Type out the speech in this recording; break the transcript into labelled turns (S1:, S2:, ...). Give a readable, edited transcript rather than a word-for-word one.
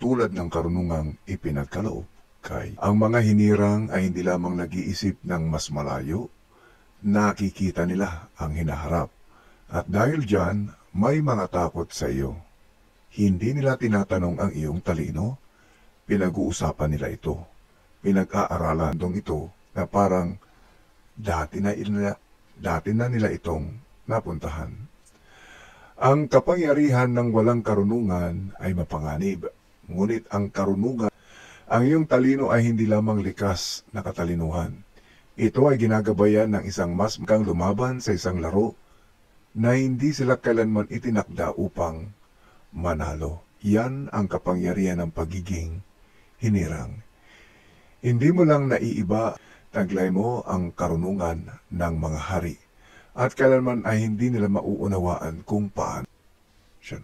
S1: tulad ng karunungang ipinagkaloob kay ang mga hinirang ay hindi lamang nag-iisip ng mas malayo, nakikita nila ang hinaharap. At dahil dyan, may mga takot sa iyo. Hindi nila tinatanong ang iyong talino, pinag-uusapan nila ito. Pinag-aaralan dong ito na parang dati na nila itong napuntahan. Ang kapangyarihan ng walang karunungan ay mapanganib, ngunit ang karunungan, ang iyong talino ay hindi lamang likas na katalinuhan. Ito ay ginagabayan ng isang mas kang lumaban sa isang laro na hindi sila kailanman itinakda upang manalo. Yan ang kapangyarihan ng pagiging hinirang. Hindi mo lang naiiba, taglay mo ang karunungan ng mga hari. At kailanman ay hindi nila mauunawaan kung paano siya